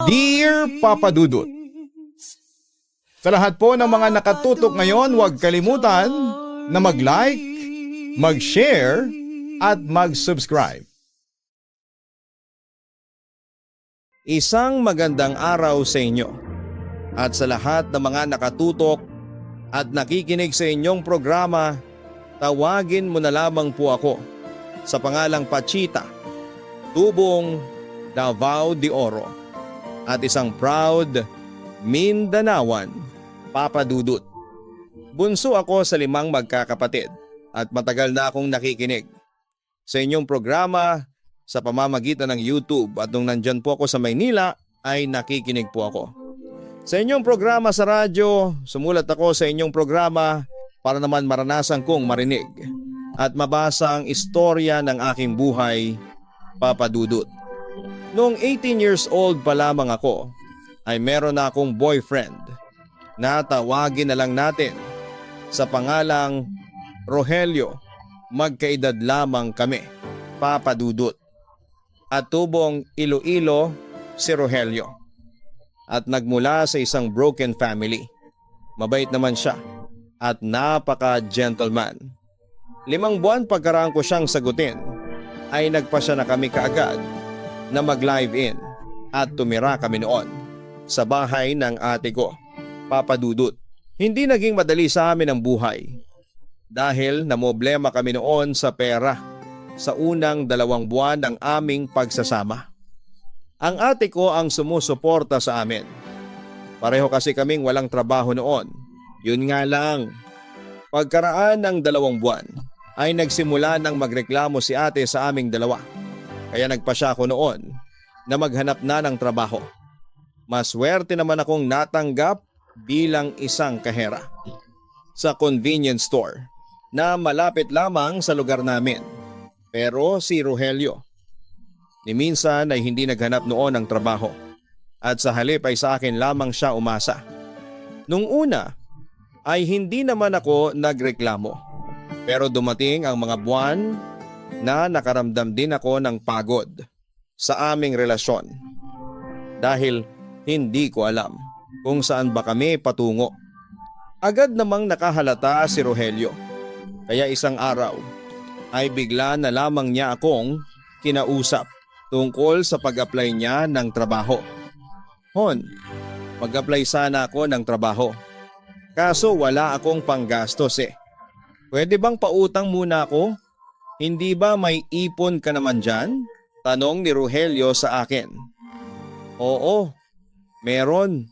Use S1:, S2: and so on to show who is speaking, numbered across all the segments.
S1: Dear Papa Dudut, sa lahat po ng mga nakatutok ngayon, huwag kalimutan na mag-like, mag-share, at mag-subscribe. Isang magandang araw sa inyo at sa lahat ng mga nakatutok at nakikinig sa inyong programa, tawagin mo na lamang po ako sa pangalang Pachita, tubong Davao de Oro at isang proud Mindanaoan, Papa Dudut. Bunso ako sa 5 magkakapatid at matagal na akong nakikinig sa inyong programa sa pamamagitan ng YouTube at nung nandyan po ako sa Maynila ay nakikinig po ako. Sa inyong programa sa radyo, sumulat ako sa inyong programa para naman maranasan kong marinig at mabasa ang istorya ng aking buhay, Papa Dudut. Noong 18 years old pa lamang ako, ay meron na akong boyfriend na tawagin na lang natin sa pangalang Rogelio. Magkaedad lamang kami, Papa Dudut. At tubong Iloilo si Rogelio. At nagmula sa isang broken family. Mabait naman siya at napaka-gentleman. 5 buwan pagkaraan ko siyang sagutin ay nagpasya na kami kaagad na mag-live-in at tumira kami noon sa bahay ng ate ko, Papa Dudut. Hindi naging madali sa amin ang buhay dahil namoblema kami noon sa pera sa unang 2 buwan ng aming pagsasama. Ang ate ko ang sumusuporta sa amin. Pareho kasi kaming walang trabaho noon. Yun nga lang, pagkaraan ng 2 buwan ay nagsimula ng magreklamo si ate sa aming dalawa. Kaya nagpasya ako noon na maghanap na ng trabaho. Maswerte naman akong natanggap bilang isang kahera sa convenience store na malapit lamang sa lugar namin. Pero si Rogelio, ni minsan ay hindi naghanap noon ng trabaho at sa halip ay sa akin lamang siya umasa. Nung una ay hindi naman ako nagreklamo pero dumating ang mga buwan na nakaramdam din ako ng pagod sa aming relasyon dahil hindi ko alam kung saan ba kami patungo. Agad namang nakahalata si Rogelio kaya isang araw ay bigla na lamang niya akong kinausap tungkol sa pag-apply niya ng trabaho. Hon, mag-apply sana ako ng trabaho kaso wala akong panggastos eh. Pwede bang pautang muna ako? Hindi ba may ipon ka naman dyan? Tanong ni Rogelio sa akin. Oo, meron.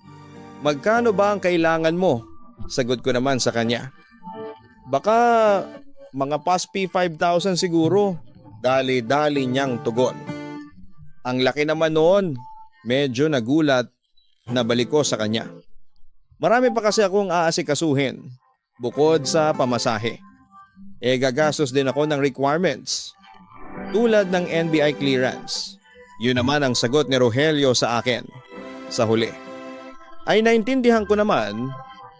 S1: Magkano ba ang kailangan mo? Sagot ko naman sa kanya. Baka mga paspi 5,000 siguro. Dali-dali niyang tugon. Ang laki naman noon. Medyo nagulat na balik ko sa kanya. Marami pa kasi akong aasikasuhin bukod sa pamasahe. Gagastos din ako ng requirements tulad ng NBI clearance. Yun naman ang sagot ni Rogelio sa akin. Sa huli ay naintindihan ko naman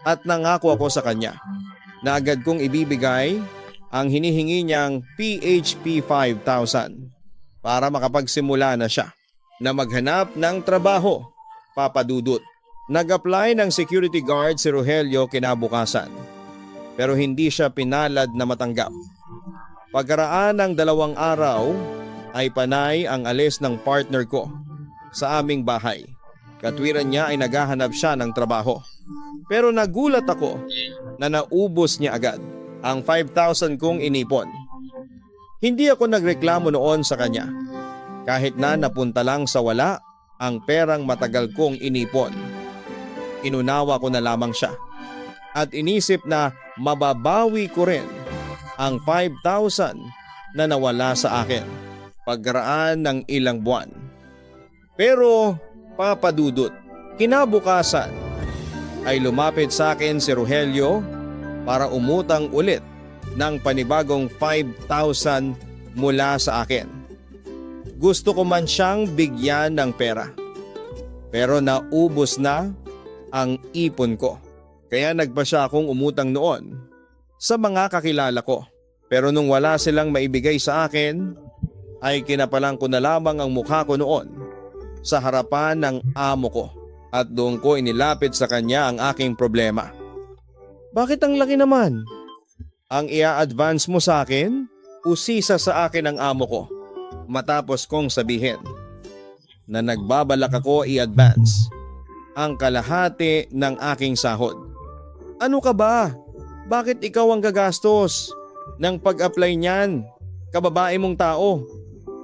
S1: at nangako ako sa kanya na agad kong ibibigay ang hinihingi niyang PHP 5,000 para makapagsimula na siya na maghanap ng trabaho, Papa Dudut. Nag-apply ng security guard si Rogelio kinabukasan pero hindi siya pinalad na matanggap. Pagkaraan ng 2 araw ay panay ang alis ng partner ko sa aming bahay. Katwiran niya ay naghahanap siya ng trabaho. Pero nagulat ako na naubos niya agad ang 5,000 kong inipon. Hindi ako nagreklamo noon sa kanya kahit na napunta lang sa wala ang perang matagal kong inipon. Inunawa ko na lamang siya at inisip na mababawi ko rin ang 5,000 na nawala sa akin pagkaraan ng ilang buwan. Pero Papa Dudut, kinabukasan ay lumapit sa akin si Rogelio para umutang ulit ng panibagong 5,000 mula sa akin. Gusto ko man siyang bigyan ng pera pero naubos na ang ipon ko. Kaya nagpa siya akong umutang noon sa mga kakilala ko. Pero nung wala silang maibigay sa akin, ay kinapalan ko na lamang ang mukha ko noon sa harapan ng amo ko at doon ko inilapit sa kanya ang aking problema. Bakit ang laki naman? Ang ia-advance mo sa akin? Usisa sa akin ang amo ko matapos kong sabihin na nagbabalak ako i-advance ang kalahati ng aking sahod. Ano ka ba? Bakit ikaw ang gagastos ng pag-apply niyan? Kababae mong tao.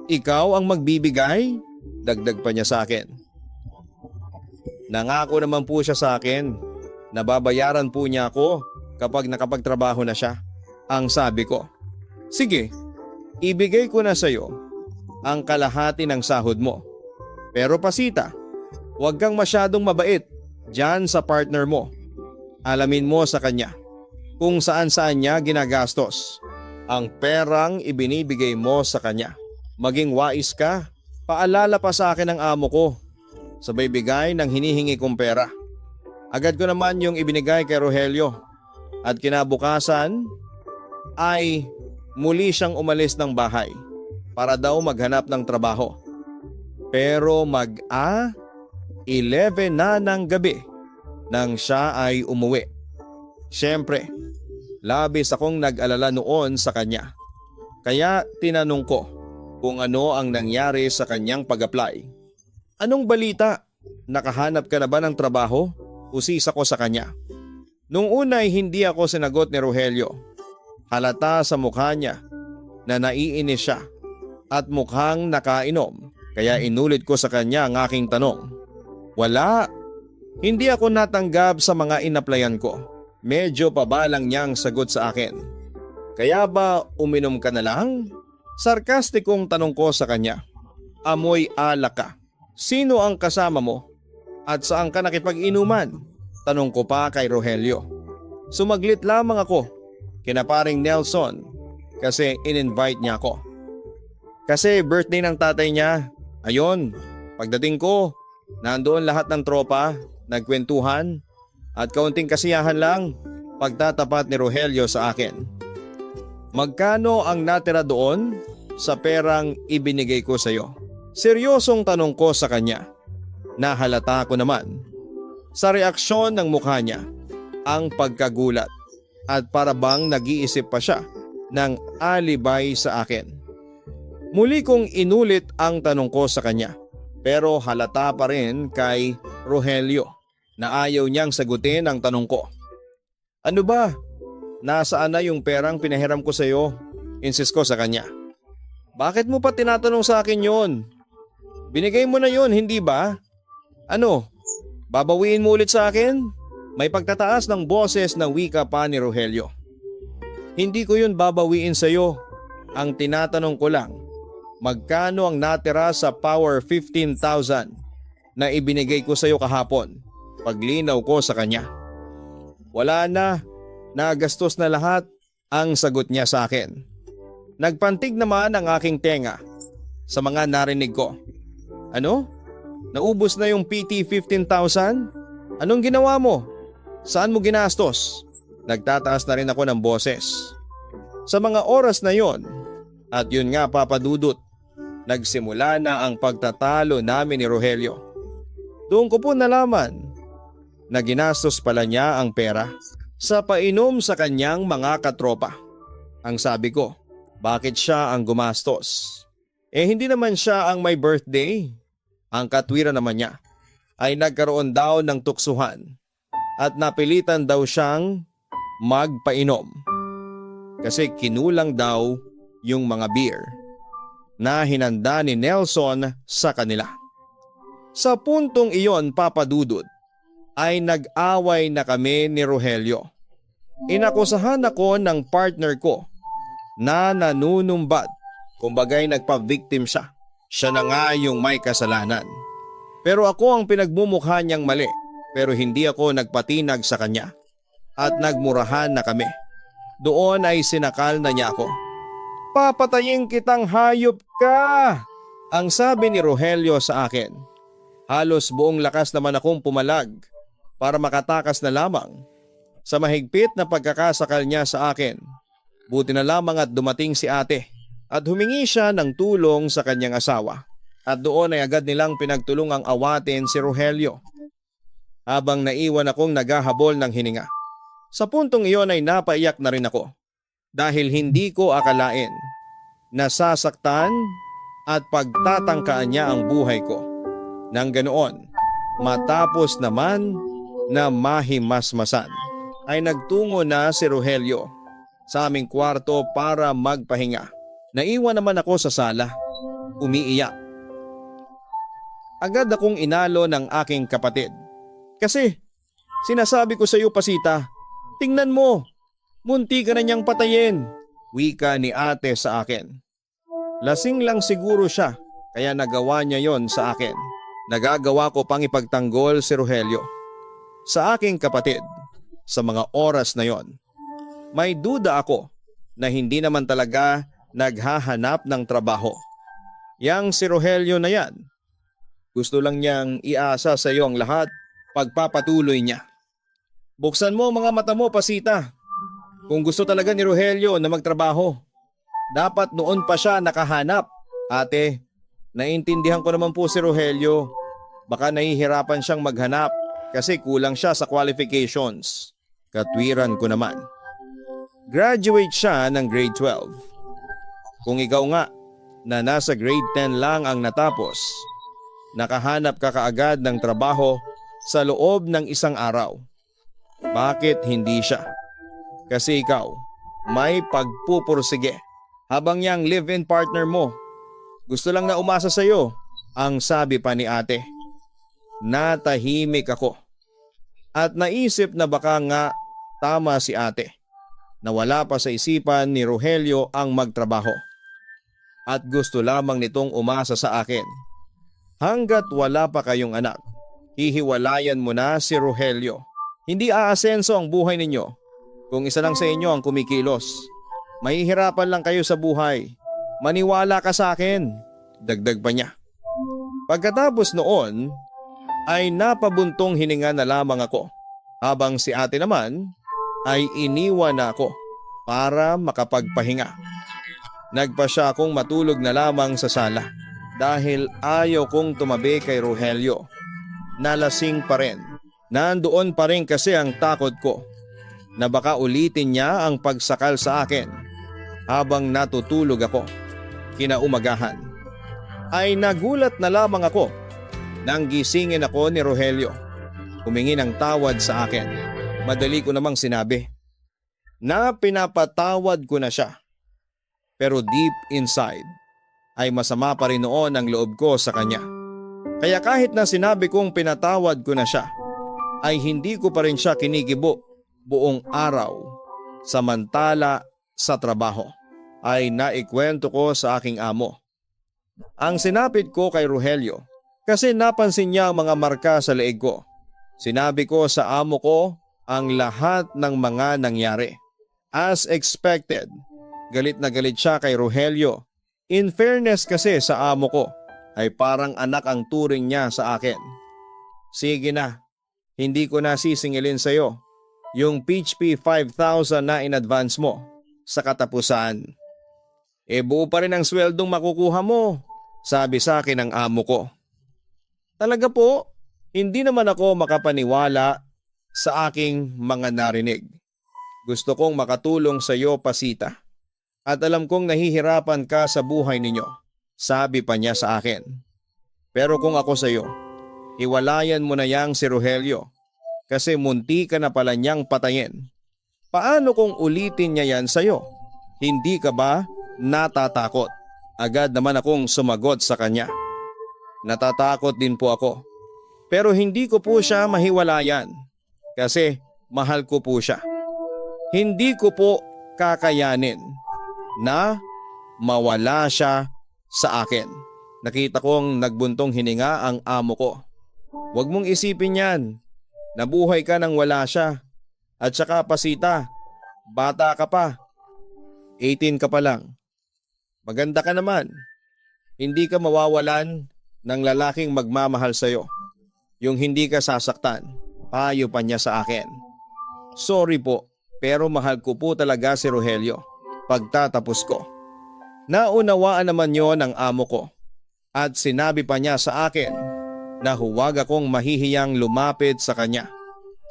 S1: Ikaw ang magbibigay? Dagdag pa niya sa akin. Nangako naman po siya sa akin na babayaran po niya ako kapag nakapagtrabaho na siya. Ang sabi ko, sige, ibigay ko na sa iyo ang kalahati ng sahod mo. Pero pasita, huwag kang masyadong mabait dyan sa partner mo. Alamin mo sa kanya kung saan niya ginagastos ang perang ibinibigay mo sa kanya. Maging wais ka, paalala pa sa akin ng amo ko. Sabay bigay ng hinihingi kong pera. Agad ko naman yung ibinigay kay Rogelio at kinabukasan ay muli siyang umalis ng bahay para daw maghanap ng trabaho. Pero 11 na ng gabi nang siya ay umuwi. Siyempre, labis akong nag-alala noon sa kanya. Kaya tinanong ko kung ano ang nangyari sa kanyang pag-apply. Anong balita? Nakahanap ka na ba ng trabaho? Usisa ko sa kanya. Nung una ay hindi ako sinagot ni Rogelio. Halata sa mukha niya na naiinis siya at mukhang nakainom. Kaya inulit ko sa kanya ang aking tanong. Wala. Hindi ako natanggap sa mga inaplayan ko. Medyo pabalang niyang sagot sa akin. Kaya ba uminom ka na lang? Sarkastikong tanong ko sa kanya. Amoy alak ka. Sino ang kasama mo? At saan ka nakipag-inuman? Tanong ko pa kay Rogelio. Sumaglit lamang ako kina paring Nelson kasi in-invite niya ako. Kasi birthday ng tatay niya. Ayon, pagdating ko, nandoon lahat ng tropa, nagkwentuhan at kaunting kasiyahan lang pagtatapat ni Rogelio sa akin. Magkano ang natira doon sa perang ibinigay ko sa iyo? Seryosong tanong ko sa kanya. Nahalata ko naman sa reaksyon ng mukha niya ang pagkagulat at para bang nag-iisip pa siya ng alibay sa akin. Muli kong inulit ang tanong ko sa kanya pero halata pa rin kay Rogelio na ayaw niyang sagutin ang tanong ko. Ano ba? Nasaan na yung perang pinahiram ko sa iyo? Insist ko sa kanya. Bakit mo pa tinatanong sa akin yon? Binigay mo na yon, hindi ba? Ano? Babawiin mo ulit sa akin? May pagtataas ng boses na wika pa ni Rogelio. Hindi ko yun babawiin sa iyo. Ang tinatanong ko lang, magkano ang natira sa Power 15,000 na ibinigay ko sa iyo kahapon? Paglinaw ko sa kanya. Wala na, nagastos na lahat, ang sagot niya sa akin. Nagpantig naman ang aking tenga sa mga narinig ko. Ano? Naubos na yung PT 15,000? Anong ginawa mo? Saan mo ginastos? Nagtataas na rin ako ng boses. Sa mga oras na yon, at yun nga papadudot, nagsimula na ang pagtatalo namin ni Rogelio. Doon ko po nalaman na ginastos pala niya ang pera sa painom sa kanyang mga katropa. Ang sabi ko, bakit siya ang gumastos? Hindi naman siya ang may birthday. Ang katwiran naman niya ay nagkaroon daw ng tuksuhan at napilitan daw siyang magpainom. Kasi kinulang daw yung mga beer na hinanda ni Nelson sa kanila. Sa puntong iyon, papadudod, ay nag-away na kami ni Rogelio. Inakusahan ako ng partner ko na nanunumbat, kumbagay nagpa-victim siya. Siya na nga yung may kasalanan. Pero ako ang pinagmumukha niyang mali, pero hindi ako nagpatinag sa kanya. At nagmurahan na kami. Doon ay sinakal na niya ako. Papatayin kitang hayop ka! Ang sabi ni Rogelio sa akin. Halos buong lakas naman akong pumalag para makatakas na lamang sa mahigpit na pagkakasakal niya sa akin. Buti na lamang at dumating si ate at humingi siya ng tulong sa kanyang asawa. At doon ay agad nilang pinagtulungang awatin si Rogelio habang naiwan akong naghahabol ng hininga. Sa puntong iyon ay napaiyak na rin ako dahil hindi ko akalain na sasaktan at pagtatangkaan niya ang buhay ko. Nang ganoon, matapos naman na mahimasmasan, ay nagtungo na si Rogelio sa aming kwarto para magpahinga. Naiwan naman ako sa sala, umiiyak. Agad akong inalo ng aking kapatid. Kasi sinasabi ko sa iyo, Pasita, tingnan mo, munti ka na niyang patayin, wika ni ate sa akin. Lasing lang siguro siya kaya nagawa niya yon sa akin. Nagagawa ko pang ipagtanggol si Rogelio sa aking kapatid sa mga oras na yon. May duda ako na hindi naman talaga naghahanap ng trabaho. Yang si Rogelio na yan, gusto lang niyang iasa sa iyo ang lahat, pagpapatuloy niya. Buksan mo mga mata mo, Pasita. Kung gusto talaga ni Rogelio na magtrabaho, dapat noon pa siya nakahanap. Ate, naiintindihan ko naman po si Rogelio. Baka nahihirapan siyang maghanap kasi kulang siya sa qualifications. Katwiran ko naman. Graduate siya ng grade 12. Kung ikaw nga na nasa grade 10 lang ang natapos, nakahanap ka kaagad ng trabaho sa loob ng isang araw. Bakit hindi siya? Kasi ikaw may pagpupursige habang yang live-in partner mo gusto lang na umasa sa iyo, ang sabi pa ni ate. Natahimik ako at naisip na baka nga tama si ate na wala pa sa isipan ni Rogelio ang magtrabaho at gusto lamang nitong umasa sa akin. Hanggat wala pa kayong anak, hihiwalayan mo na si Rogelio. Hindi aasenso ang buhay ninyo kung isa lang sa inyo ang kumikilos. Mahihirapan lang kayo sa buhay. Maniwala ka sa akin, dagdag pa niya. Pagkatapos noon ay napabuntong hininga na lamang ako habang si ate naman ay iniwan na ako para makapagpahinga. Nagpa siya akong matulog na lamang sa sala dahil ayaw kong tumabi kay Rogelio. Nalasing pa rin. Nandoon pa rin kasi ang takot ko na baka ulitin niya ang pagsakal sa akin habang natutulog ako. Kinaumagahan ay nagulat na lamang ako nang gisingin ako ni Rogelio. Humingi ng tawad sa akin. Madali ko namang sinabi na pinapatawad ko na siya. Pero deep inside ay masama pa rin noon ang loob ko sa kanya. Kaya kahit na sinabi kong pinatawad ko na siya, ay hindi ko pa rin siya kinikibo buong araw. Samantala sa trabaho ay naikwento ko sa aking amo ang sinapit ko kay Rogelio kasi napansin niya ang mga marka sa leeg ko. Sinabi ko sa amo ko ang lahat ng mga nangyari. As expected, galit na galit siya kay Rogelio. In fairness kasi sa amo ko ay parang anak ang turing niya sa akin. Sige na, hindi ko na sisingilin sa iyo yung PHP 5,000 na in advance mo sa katapusan. Buo pa rin ang sweldong makukuha mo, sabi sa akin ng amo ko. Talaga po, hindi naman ako makapaniwala sa aking mga narinig. Gusto kong makatulong sa iyo, Pasita. At alam kong nahihirapan ka sa buhay ninyo, sabi pa niya sa akin. Pero kung ako sa iyo, hiwalayan mo na yang si Rogelio kasi munti ka na pala niyang patayin. Paano kung ulitin niya yan sa iyo? Hindi ka ba natatakot? Agad naman akong sumagot sa kanya. Natatakot din po ako. Pero hindi ko po siya mahiwalayan kasi mahal ko po siya. Hindi ko po kakayanin na mawala siya sa akin. Nakita kong nagbuntong hininga ang amo ko. Huwag mong isipin yan. Nabuhay ka nang wala siya. At saka, Pasita, bata ka pa. 18 ka pa lang. Maganda ka naman. Hindi ka mawawalan ng lalaking magmamahal sa'yo. Yung hindi ka sasaktan. Payo pa niya sa akin. Sorry po, pero mahal ko po talaga si Rogelio. Pagtatapos ko. Naunawaan naman yon ng amo ko. At sinabi pa niya sa akin na huwag akong mahihiyang lumapit sa kanya.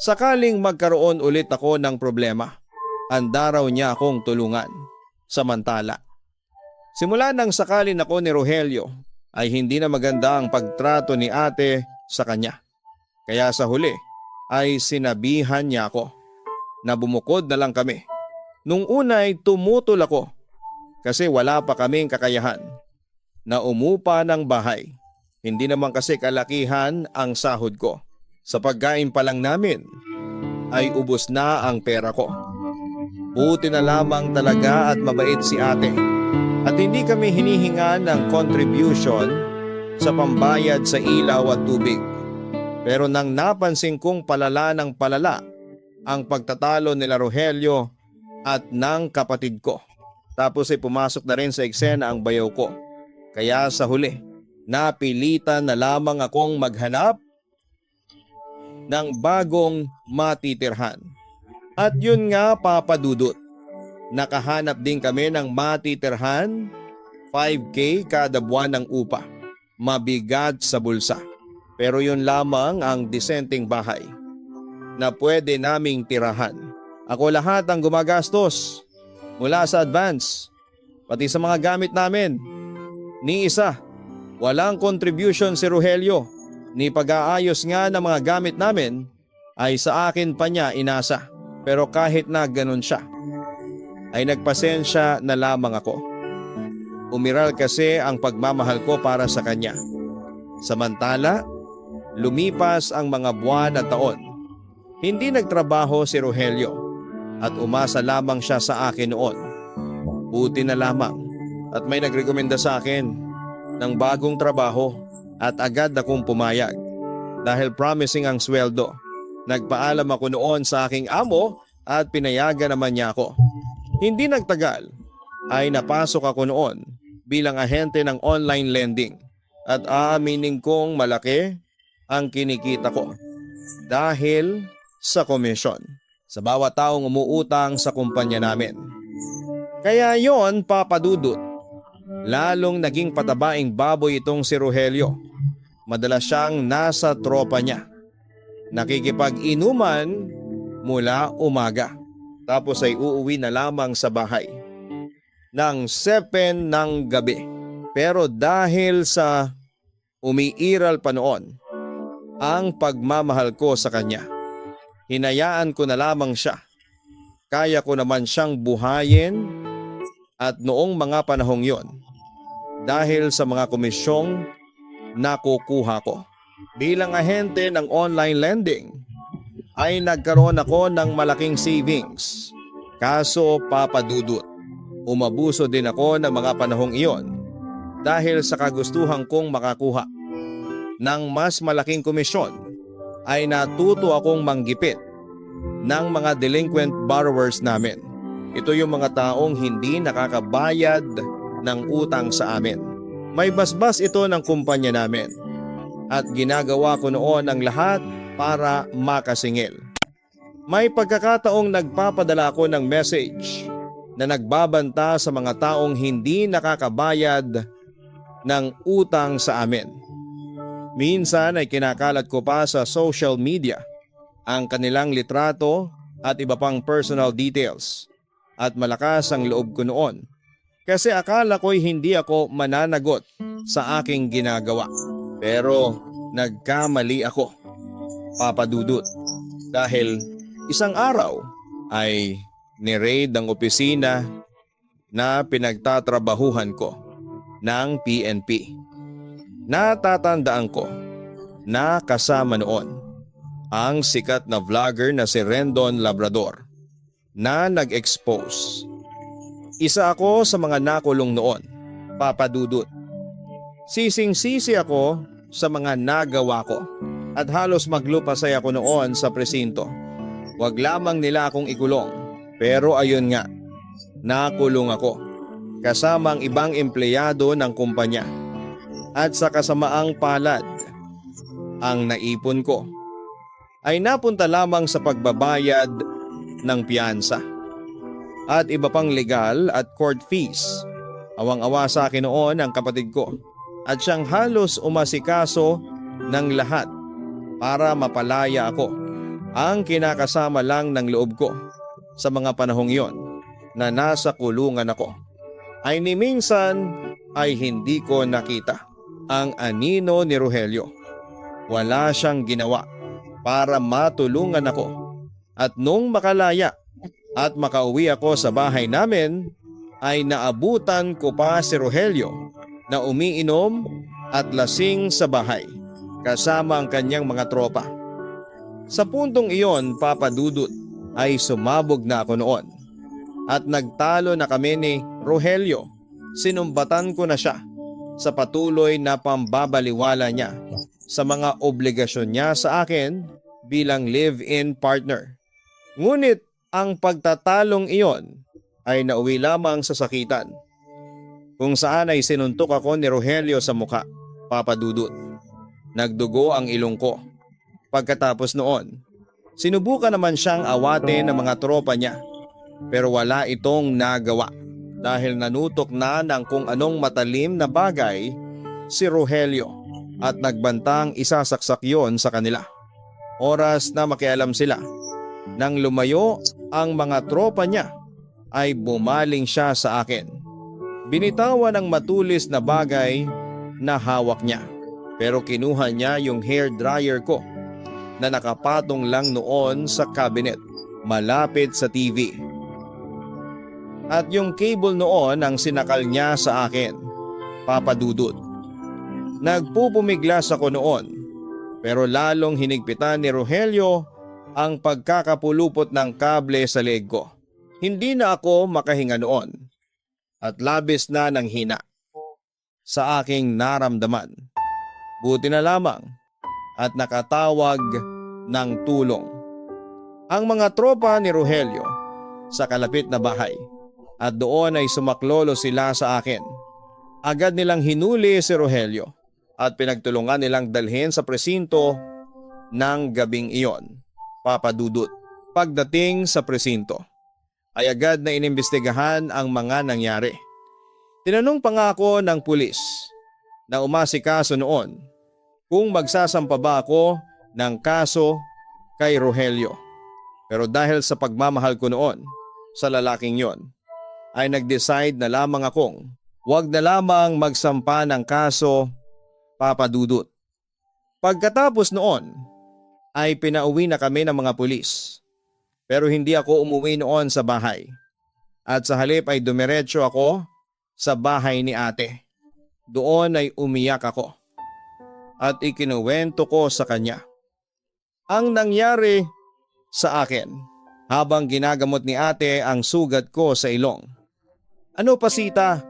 S1: Sakaling magkaroon ulit ako ng problema, handa raw niya akong tulungan. Samantala, simula nang sakalin ako ni Rogelio ay hindi na maganda ang pagtrato ni ate sa kanya. Kaya sa huli ay sinabihan niya ako na bumukod na lang kami. Nung una ay tumutol ako kasi wala pa kaming kakayahan na umupa ng bahay. Hindi naman kasi kalakihan ang sahod ko. Sa pagkain pa lang namin ay ubos na ang pera ko. Buti na lamang talaga at mabait si ate. At hindi kami hinihinga ng contribution sa pambayad sa ilaw at tubig. Pero nang napansin kong palala ng palala ang pagtatalo nila Rogelio at ng kapatid ko. Tapos ay pumasok na rin sa eksena ang bayaw ko. Kaya sa huli, napilitan na lamang akong maghanap ng bagong matitirhan. At yun nga, Papa Dudut, nakahanap din kami ng matitirhan, 5K kada buwan ng upa. Mabigat sa bulsa. Pero yun lamang ang disenteng bahay na pwede naming tirahan. Ako lahat ang gumagastos mula sa advance, pati sa mga gamit namin. Ni isa, walang contribution si Rogelio, ni pag-aayos nga ng mga gamit namin ay sa akin pa niya inasa. Pero kahit na ganun siya, ay nagpasensya na lamang ako. Umiral kasi ang pagmamahal ko para sa kanya. Samantala, lumipas ang mga buwan at taon. Hindi nagtrabaho si Rogelio at umasa lamang siya sa akin noon. Buti na lamang at may nagrekomenda sa akin ng bagong trabaho at agad akong pumayag dahil promising ang sweldo. Nagpaalam ako noon sa aking amo at pinayagan naman niya ako. Hindi nagtagal ay napasok ako noon bilang ahente ng online lending at aaminin kong malaki ang kinikita ko dahil sa komisyon sa bawat taong umuutang sa kumpanya namin. Kaya yon, Papa Dudut, lalong naging patabaing baboy itong si Rogelio. Madalas siyang nasa tropa niya. Nakikipag-inuman mula umaga tapos ay uuwi na lamang sa bahay ng 7 ng gabi. Pero dahil sa umiiral pa noon ang pagmamahal ko sa kanya, hinayaan ko na lamang siya. Kaya ko naman siyang buhayin at noong mga panahong yon dahil sa mga komisyong nakukuha ko bilang ahente ng online lending ay nagkaroon ako ng malaking savings. Kaso Papa Dudut, umabuso din ako ng mga panahong iyon dahil sa kagustuhan kong makakuha ng mas malaking komisyon ay natuto akong manggipit ng mga delinquent borrowers namin. Ito yung mga taong hindi nakakabayad ng utang sa amin. May basbas ito ng kumpanya namin. At ginagawa ko noon ang lahat para makasingil. May pagkakataong nagpapadala ako ng message na nagbabanta sa mga taong hindi nakakabayad ng utang sa amin. Minsan ay kinakalat ko pa sa social media ang kanilang litrato at iba pang personal details. At malakas ang loob ko noon kasi akala ko'y hindi ako mananagot sa aking ginagawa. Pero nagkamali ako, Papa Dudut, dahil isang araw ay ni-raid ang opisina na pinagtatrabahuhan ko ng PNP. Natatandaan ko na kasama noon ang sikat na vlogger na si Rendon Labrador na nag-expose. Isa ako sa mga nakulong noon, Papa Dudut. Sising-sisi ako sa mga nagawa ko at halos maglupasay ako noon sa presinto. Wag lamang nila akong ikulong, pero ayun nga, nakulong ako kasama ang ibang empleyado ng kumpanya. At sa kasamaang palad, ang naipon ko ay napunta lamang sa pagbabayad ng piyansa at iba pang legal at court fees. Awang-awa sa akin noon ang kapatid ko at siyang halos umasikaso ng lahat para mapalaya ako. Ang kinakasama lang ng loob ko sa mga panahong iyon na nasa kulungan ako ay ni minsan ay hindi ko nakita ang anino ni Rogelio. Wala siyang ginawa para matulungan ako, at nung makalaya at makauwi ako sa bahay namin ay naabutan ko pa si Rogelio na umiinom at lasing sa bahay kasama ang kanyang mga tropa. Sa puntong iyon, Papa Dudut, ay sumabog na ako noon at nagtalo na kami ni Rogelio. Sinumbatan ko na siya sa patuloy na pambabaliwala niya sa mga obligasyon niya sa akin bilang live-in partner. Ngunit ang pagtatalong iyon ay nauwi lamang sa sakitan, kung saan ay sinuntok ako ni Rogelio sa muka, Papa Dudut. Nagdugo ang ilong ko. Pagkatapos noon, sinubukan naman siyang awatin ng mga tropa niya, pero wala itong nagawa dahil nanutok na ng kung anong matalim na bagay si Rogelio at nagbantang isasaksak yon sa kanila. Oras na makialam sila. Nang lumayo ang mga tropa niya ay bumaling siya sa akin. Binitawan ng matulis na bagay na hawak niya, pero kinuha niya yung hair dryer ko na nakapatong lang noon sa cabinet malapit sa TV. At yung cable noon ang sinakal niya sa akin, Papa Dudut. Nagpupumiglas ako noon, pero lalong hinigpitan ni Rogelio ang pagkakapulupot ng kable sa leeg ko. Hindi na ako makahinga noon at labis na ng hina sa aking naramdaman. Buti na lamang at nakatawag ng tulong ang mga tropa ni Rogelio sa kalapit na bahay, at doon ay sumaklolo sila sa akin. Agad nilang hinuli si Rogelio at pinagtulungan nilang dalhin sa presinto ng gabing iyon, Papa Dudut. Pagdating sa presinto ay agad na inimbestigahan ang mga nangyari. Tinanong pa nga ako ng pulis na umasikaso noon kung magsasampa ba ako ng kaso kay Rogelio. Pero dahil sa pagmamahal ko noon sa lalaking yon, ay nag-decide na lamang akong wag na lamang magsampa ng kaso, Papa Dudut. Pagkatapos noon ay pinauwi na kami ng mga pulis, pero hindi ako umuwi noon sa bahay, at sa halip ay dumiretso ako sa bahay ni ate. Doon ay umiyak ako at ikinuwento ko sa kanya ang nangyari sa akin habang ginagamot ni ate ang sugat ko sa ilong. Ano Pasita,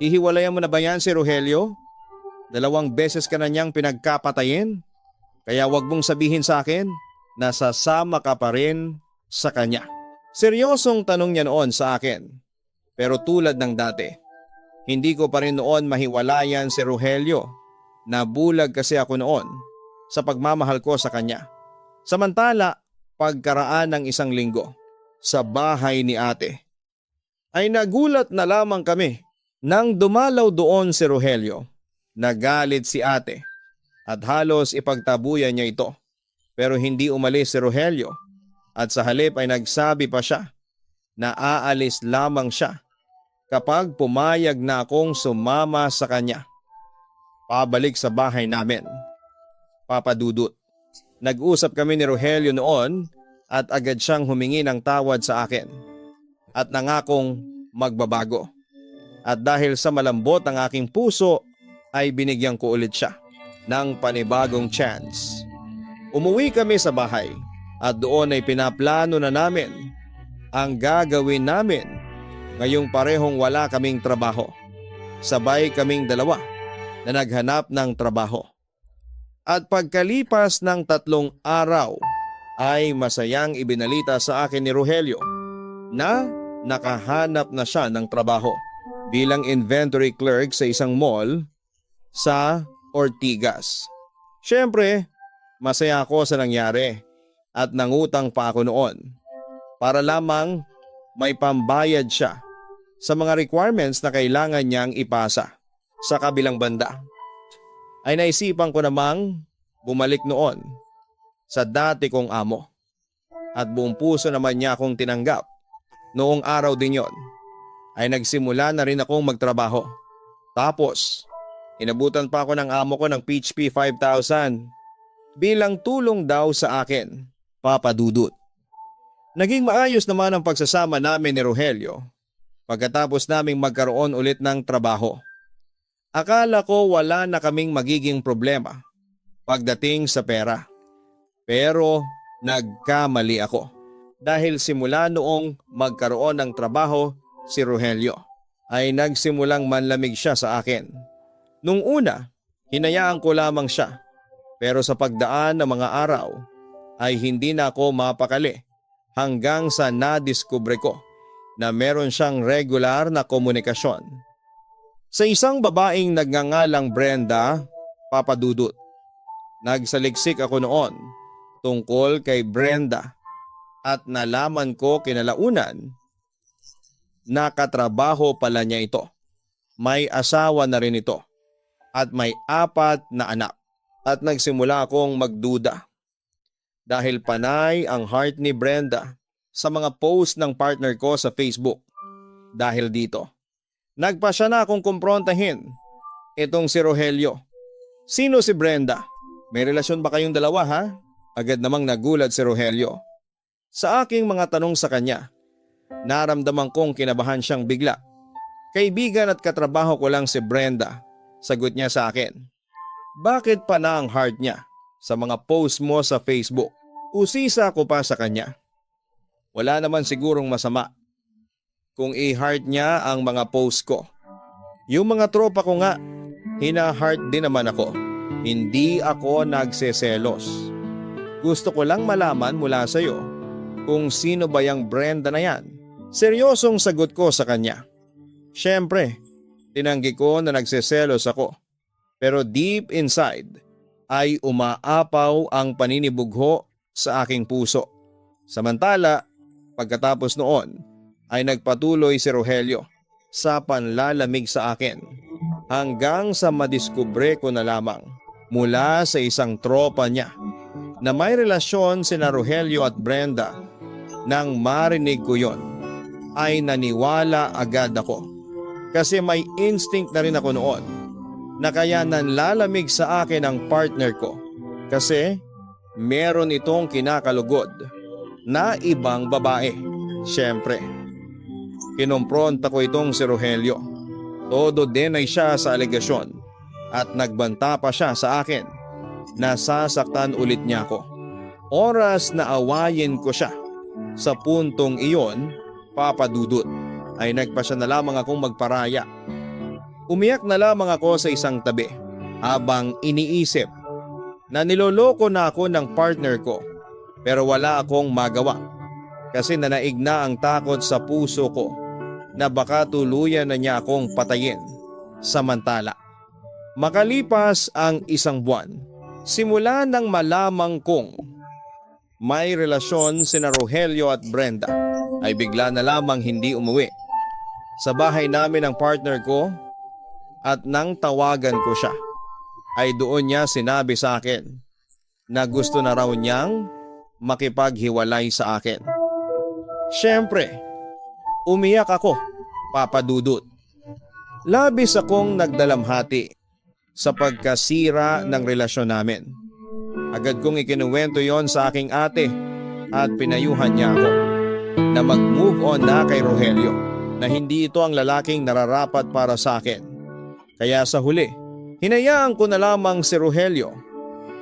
S1: hihiwalayan mo na ba yan si Rogelio? 2 beses ka na niyang pinagkapatayin, kaya wag mong sabihin sa akin na sasama ka pa rin sa kanya. Seryosong tanong niya noon sa akin, pero tulad ng dati, hindi ko pa rin noon mahiwalayan si Rogelio. Nabulag kasi ako noon sa pagmamahal ko sa kanya. Samantala, pagkaraan ng 1 linggo sa bahay ni ate, ay nagulat na lamang kami nang dumalaw doon si Rogelio. Nagalit si ate at halos ipagtabuyan niya ito, pero hindi umalis si Rogelio, at sa halip ay nagsabi pa siya na aalis lamang siya kapag pumayag na akong sumama sa kanya pabalik sa bahay namin, Papa Dudut. Nag-usap kami ni Rogelio noon at agad siyang humingi ng tawad sa akin at nangakong magbabago. At dahil sa malambot ang aking puso ay binigyan ko ulit siya ng panibagong chance. Umuwi kami sa bahay at doon ay pinaplano na namin ang gagawin namin ngayong parehong wala kaming trabaho. Sabay kaming dalawa na naghanap ng trabaho. At pagkalipas ng 3 araw ay masayang ibinalita sa akin ni Rogelio na nakahanap na siya ng trabaho bilang inventory clerk sa isang mall sa Ortigas. Siyempre, masaya ako sa nangyari at nangutang pa ako noon para lamang may pambayad siya sa mga requirements na kailangan niyang ipasa sa kabilang banda. ay naisipan ko namang bumalik noon sa dati kong amo. At buong puso naman niya akong tinanggap. Noong araw din yon ay nagsimula na rin akong magtrabaho. Tapos, inabutan pa ako ng amo ko ng PHP 5,000 bilang tulong daw sa akin, Papa Dudut. Naging maayos naman ang pagsasama namin ni Rogelio pagkatapos naming magkaroon ulit ng trabaho. Akala ko wala na kaming magiging problema pagdating sa pera. Pero nagkamali ako dahil simula noong magkaroon ng trabaho si Rogelio ay nagsimulang manlamig siya sa akin. Nung una, hinayaan ko lamang siya pero sa pagdaan ng mga araw ay hindi na ako mapakali hanggang sa nadiskubre ko na meron siyang regular na komunikasyon sa isang babaeng nagngangalang Brenda, Papa Dudut. Nagsaliksik ako noon tungkol kay Brenda at nalaman ko kinalaunan na katrabaho pala niya ito. May asawa na rin ito at may 4 na anak. At nagsimula akong magduda dahil panay ang heart ni Brenda sa mga post ng partner ko sa Facebook. Dahil dito, nagpasya na akong kumprontahin itong si Rogelio. Sino si Brenda? May relasyon ba kayong dalawa ha? Agad namang nagulat si Rogelio. Sa aking mga tanong sa kanya, naramdaman kong kinabahan siyang bigla. Kaibigan at katrabaho ko lang si Brenda, sagot niya sa akin. Bakit pa na ang heart niya sa mga post mo sa Facebook? Usisa ko pa sa kanya. Wala naman sigurong masama kung i-heart niya ang mga post ko. Yung mga tropa ko nga, hina-heart din naman ako. Hindi ako nagseselos. Gusto ko lang malaman mula sa iyo kung sino ba yung Brenda na yan. Seryosong sagot ko sa kanya. Siyempre, tinanggi ko na nagseselos ako. Pero deep inside ay umaapaw ang paninibugho sa aking puso. Samantala, pagkatapos noon ay nagpatuloy si Rogelio sa panlalamig sa akin hanggang sa madiskubre ko na lamang mula sa isang tropa niya na may relasyon sina Rogelio at Brenda. Nang marinig ko yon ay naniwala agad ako kasi may instinct na rin ako noon na kaya nanlalamig sa akin ang partner ko kasi meron itong kinakalugod na ibang babae. Siyempre, kinompronta ko itong si Rogelio. Todo din ay siya sa alegasyon at nagbanta pa siya sa akin na sasaktan ulit niya ako. Oras na awayin ko siya sa puntong iyon, Papa Dudut, ay nagpasya na lamang akong magparaya. Umiyak na lamang ako sa isang tabi habang iniisip na niloloko na ako ng partner ko pero wala akong magawa kasi nanaig na ang takot sa puso ko na baka tuluyan na niya akong patayin. Samantala, makalipas ang 1 buwan, simula nang malamang kong may relasyon sina Rogelio at Brenda ay bigla na lamang hindi umuwi sa bahay namin ang partner ko. At nang tawagan ko siya, ay doon niya sinabi sa akin na gusto na raw niyang makipaghiwalay sa akin. Siyempre, umiyak ako, Papa Dudut. Labis akong nagdalamhati sa pagkasira ng relasyon namin. Agad kong ikinuwento yon sa aking ate at pinayuhan niya ako na mag-move on na kay Rogelio, na hindi ito ang lalaking nararapat para sa akin. Kaya sa huli, hinayaan ko na lamang si Rogelio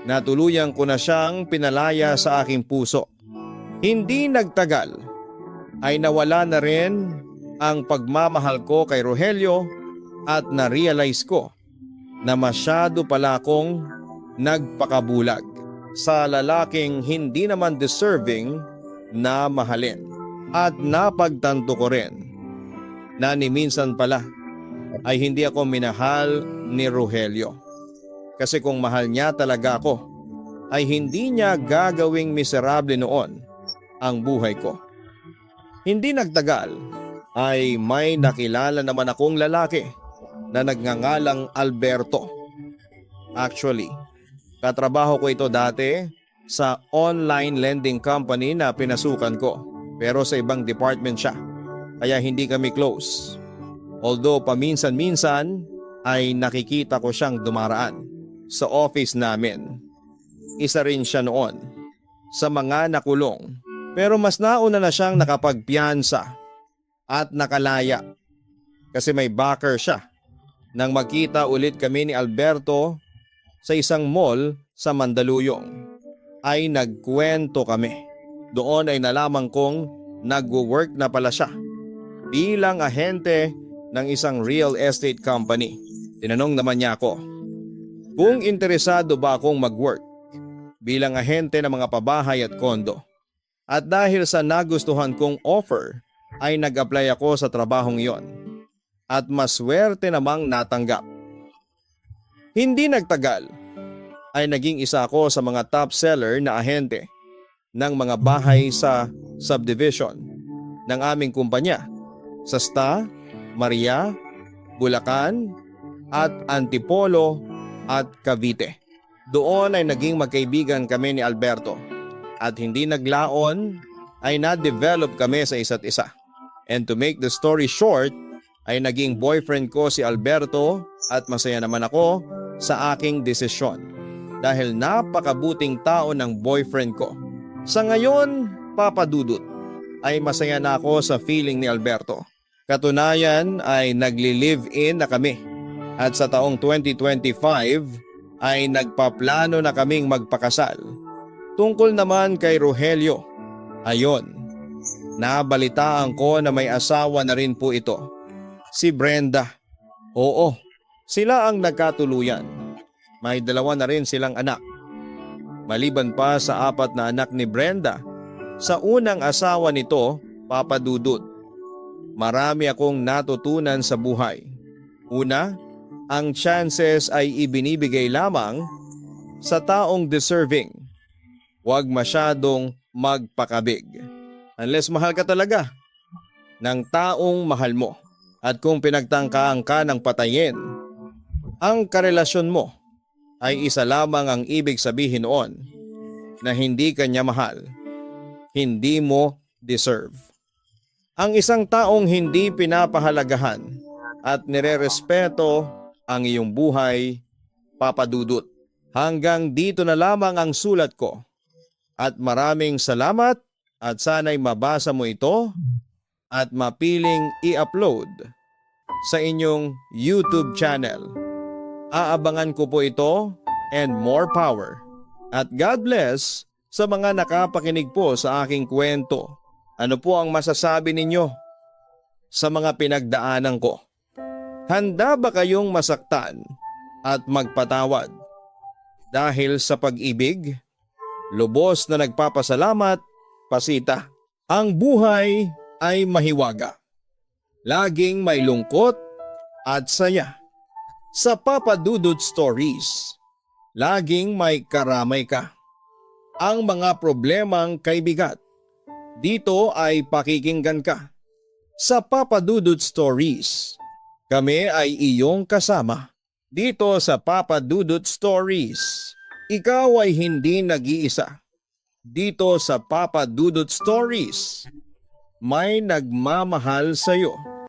S1: na tuluyang ko na siyang pinalaya sa aking puso. Hindi nagtagal ay nawala na rin ang pagmamahal ko kay Rogelio at na-realize ko na masyado pala akong nagpakabulag sa lalaking hindi naman deserving na mahalin. At napagtanto ko rin na ni minsan pala ay hindi ako minahal ni Rogelio. Kasi kung mahal niya talaga ako, ay hindi niya gagawing miserable noon ang buhay ko. Hindi nagtagal ay may nakilala naman akong lalaki na nagngangalang Alberto. Actually, katrabaho ko ito dati sa online lending company na pinasukan ko. Pero sa ibang department siya, kaya hindi kami close. Although paminsan-minsan ay nakikita ko siyang dumaraan sa office namin. Isa rin siya noon sa mga nakulong. Pero mas nauna na siyang nakapagpiyansa at nakalaya kasi may backer siya. Nang magkita ulit kami ni Alberto sa isang mall sa Mandaluyong, ay nagkwento kami. Doon ay nalaman kong nagwo-work na pala siya bilang ahente ng isang real estate company. Tinanong naman niya ako kung interesado ba akong mag-work bilang ahente ng mga pabahay at kondo. At dahil sa nagustuhan kong offer ay nag-apply ako sa trabahong iyon at maswerte namang natanggap. Hindi nagtagal ay naging isa ako sa mga top seller na ahente ng mga bahay sa subdivision ng aming kumpanya sa Sta, Maria, Bulacan at Antipolo at Cavite. Doon ay naging magkaibigan kami ni Alberto at hindi naglaon ay na-develop kami sa isa't isa. And to make the story short ay naging boyfriend ko si Alberto at masaya naman ako sa aking desisyon dahil napakabuting tao ng boyfriend ko. Sa ngayon, Papa Dudut, ay masaya na ako sa feeling ni Alberto. Katunayan ay nagli-live-in na kami at sa taong 2025 ay nagpaplano na kaming magpakasal. Tungkol naman kay Rogelio, ayon, nabalitaan ko na may asawa na rin po ito, si Brenda. Oo, sila ang nagkatuluyan. May 2 na rin silang anak. Maliban pa sa 4 na anak ni Brenda, sa unang asawa nito, Papa Dudut, marami akong natutunan sa buhay. Una, ang chances ay ibinibigay lamang sa taong deserving. Huwag masyadong magpakabig. Unless mahal ka talaga ng taong mahal mo. At kung pinagtangkaan ka ng patayin, ang karelasyon mo ay isa lamang ang ibig sabihin noon na hindi ka niya mahal. Hindi mo deserve. Ang isang taong hindi pinapahalagahan at nirerespeto ang iyong buhay, Papa Dudut. Hanggang dito na lamang ang sulat ko. At maraming salamat at sana'y mabasa mo ito at mapiling i-upload sa inyong YouTube channel. Aabangan ko po ito and more power. At God bless sa mga nakapakinig po sa aking kwento. Ano po ang masasabi ninyo sa mga pinagdaanan ko? Handa ba kayong masaktan at magpatawad dahil sa pag-ibig? Lubos na nagpapasalamat, Pasita. Ang buhay ay mahiwaga. Laging may lungkot at saya. Sa Papa Dudut Stories, laging may karamay ka. Ang mga problemang kaibigat, dito ay pakikinggan ka. Sa Papa Dudut Stories, kami ay iyong kasama. Dito sa Papa Dudut Stories, ikaw ay hindi nag-iisa. Dito sa Papa Dudut Stories, may nagmamahal sa iyo.